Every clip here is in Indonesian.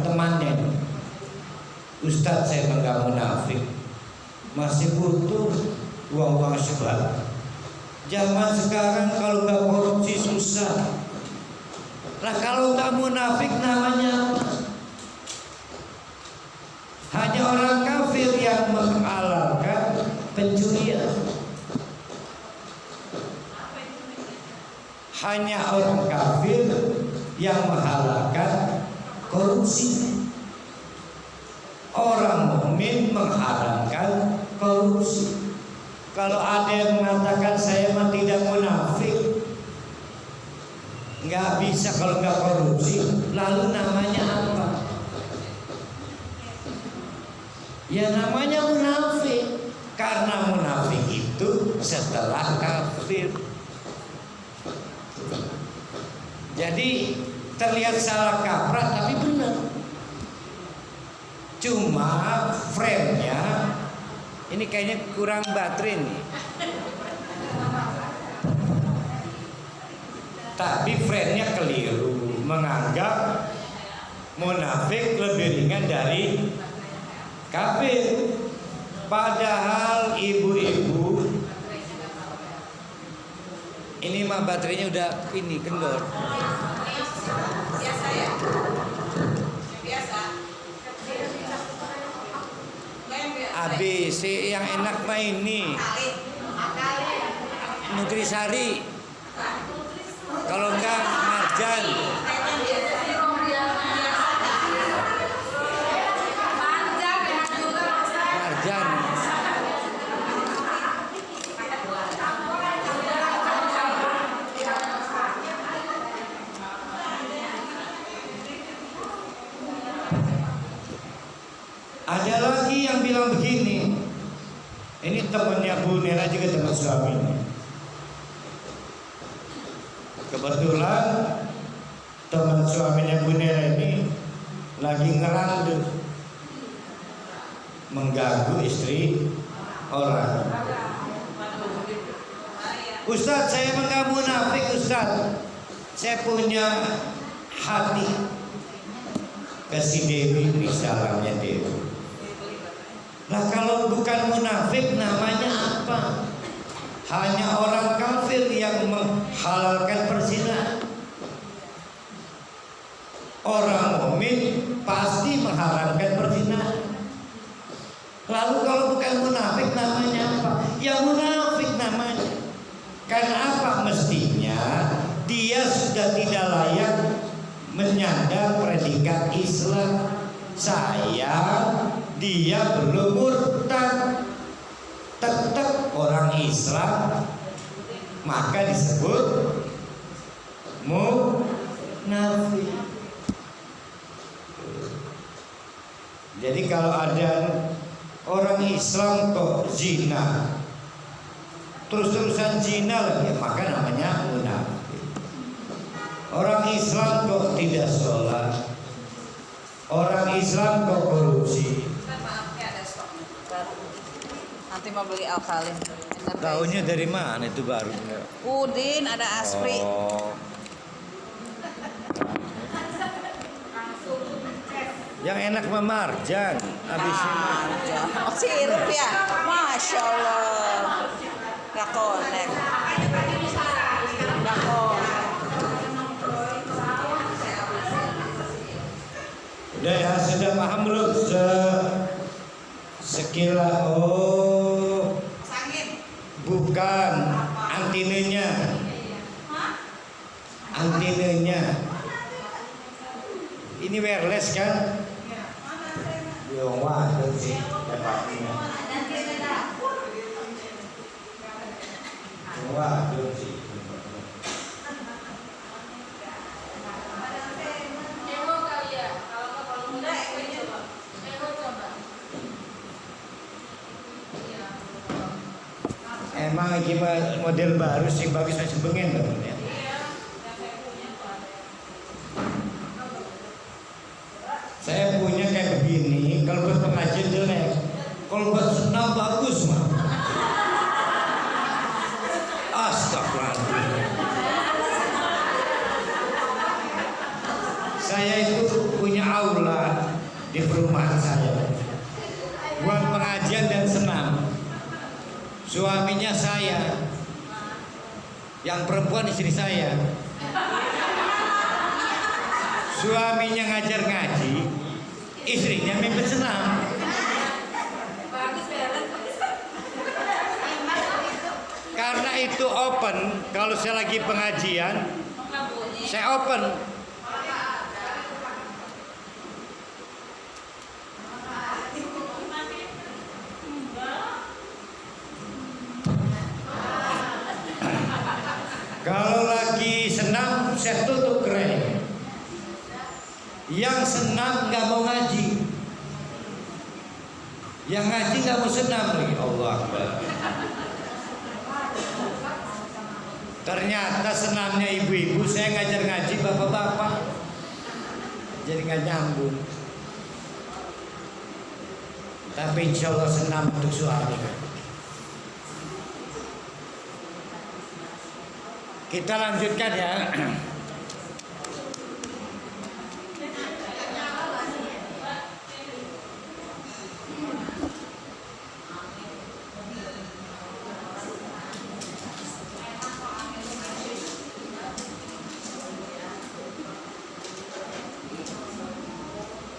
temannya, Ustadz saya nggak munafik, masih butuh uang syubhat. Zaman sekarang kalau nggak korupsi susah. Nah kalau nggak munafik namanya apa? Hanya orang kafir yang menghalalkan pencurian. Hanya orang kafir yang menghalalkan korupsi. Orang mukmin mengharamkan korupsi. Kalau ada yang mengatakan saya mah tidak munafik, nggak bisa kalau nggak korupsi, lalu namanya apa? Ya namanya munafik. Karena munafik itu setelah kafir. Jadi terlihat salah kaprah tapi benar. Cuma frame-nya ini kayaknya kurang baterai nih. Tapi frame-nya keliru, menganggap munafik lebih ringan dari kafir. Padahal ibu-ibu, ini mah baterainya udah ini kendor. Biasa ya? Biasa. ABC yang enak mah ini Nutrisari. Kalau enggak Marjan. Marjan. Ada lagi yang bilang begini, ini temannya Bu Nera juga teman suaminya. Kebetulan teman suaminya Bu Nera ini lagi ngerandu, mengganggu istri orang. Ustadz, saya enggak munafik Ustadz, saya punya hati ke si Dewi, misalnya Dewi. Nah kalau bukan munafik namanya apa? Hanya orang kafir yang menghalalkan perzinahan. Orang mukmin pasti mengharamkan perzinahan. Lalu kalau bukan munafik namanya apa? Ya munafik namanya. Karena apa? Mestinya dia sudah tidak layak menyandang predikat Islam. Dia belum murtad, tetap orang Islam, maka disebut munafik. Jadi kalau ada orang Islam kok zina, terus-terusan zina lagi, maka namanya munafik. Orang Islam kok tidak sholat, orang Islam kok korupsi. Nanti mau beli alkalin. Tahunya dari mana itu baru? Udin ada Aspri. Oh. Yang enak mah Marjan. Habisnya Marjan. Oh sirup ya. Masya Allah. Gak konek. Gak konek. Udah ya, sudah paham belum? Sekilas, bukan antinenya. Antinenya. Ini wireless kan? Yo, waduh sih, dapatnya. Waduh sih. Emang ini model baru sih, bagus masih pengen dong ya. Saya punya kayak begini, kalau buat pengajian jelek, kalau buat senam bagus mah. Astagfirullah. Saya itu punya aula Suaminya saya, yang perempuan istri saya. Suaminya ngajar ngaji, istrinya mimpin senam. Karena itu open, kalau saya lagi pengajian, saya open. Kalau lagi senam, saya tutup kerennya. Yang senam nggak mau ngaji, yang ngaji nggak mau senam lagi. Allah Akbar. Ternyata senamnya ibu-ibu, saya ngajar ngaji bapak-bapak, jadi nggak nyambung. Tapi insya Allah senam untuk suami. Kita lanjutkan ya.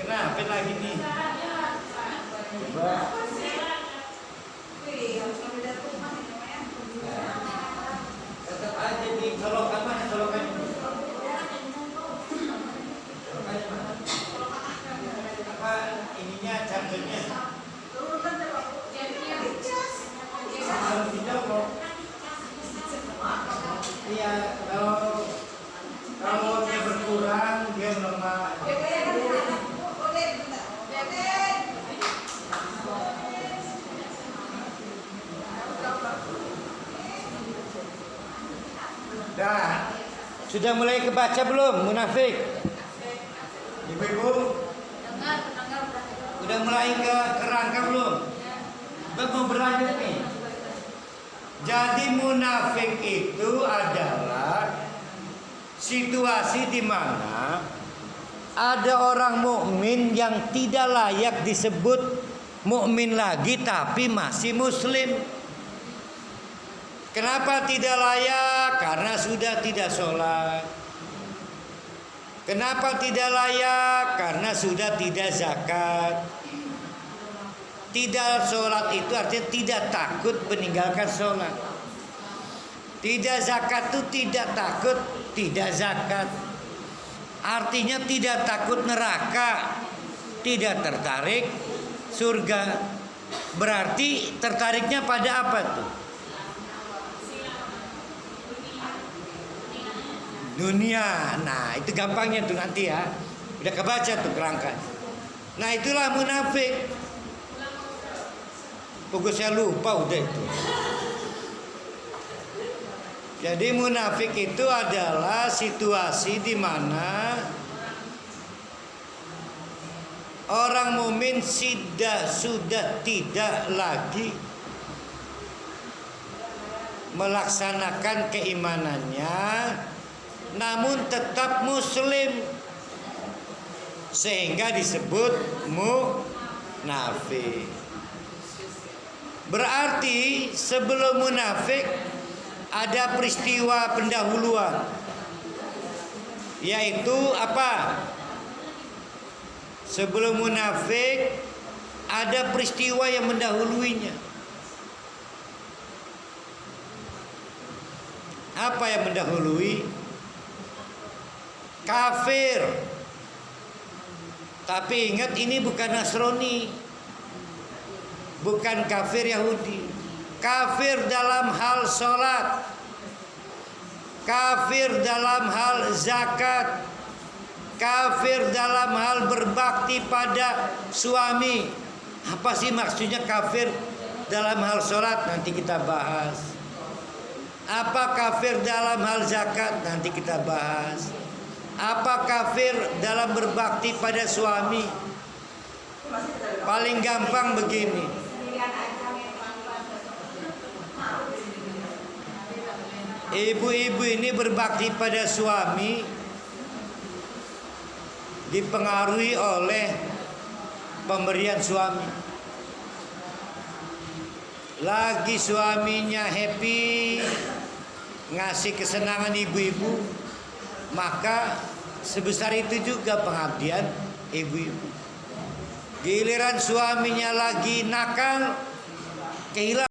Kenapa lagi nih? Coba. Tetap aja di solokan mana solokan? Apa ininya chargernya? Harus dicopot. Iya, kalau dia berkurang dia melemah. Dah, sudah mulai kebaca belum munafik? Ibu-ibu, udah mulai ke kerangka belum? Mau berlanjut nih. Jadi munafik itu adalah situasi di mana ada orang mukmin yang tidak layak disebut mukmin lagi tapi masih muslim. Kenapa tidak layak? Karena sudah tidak sholat. Kenapa tidak layak? Karena sudah tidak zakat. Tidak sholat itu artinya tidak takut meninggalkan sholat. Tidak zakat itu tidak takut tidak zakat. Artinya tidak takut neraka, tidak tertarik surga. Berarti tertariknya pada apa tuh? Dunia. Nah itu gampangnya tuh nanti ya. Udah kebaca tuh kerangka. Nah itulah munafik. Pokoknya saya lupa udah itu. Jadi munafik itu adalah situasi di mana orang mukmin sudah tidak lagi melaksanakan keimanannya, namun tetap muslim, sehingga disebut munafik. Berarti sebelum munafik ada peristiwa pendahuluan, yaitu apa? Sebelum munafik ada peristiwa yang mendahuluinya. Apa yang mendahului? Kafir. Tapi ingat ini bukan Nasrani, bukan kafir Yahudi. Kafir dalam hal sholat, kafir dalam hal zakat, kafir dalam hal berbakti pada suami. Apa sih maksudnya kafir dalam hal sholat? Nanti kita bahas. Apa kafir dalam hal zakat? Nanti kita bahas. Apa kafir dalam berbakti pada suami? Paling gampang begini. Ibu-ibu ini berbakti pada suami dipengaruhi oleh pemberian suami. lagi suaminya happy, ngasih kesenangan ibu-ibu, maka sebesar itu juga pengabdian ibu-ibu. Giliran suaminya lagi nakal, kehilangan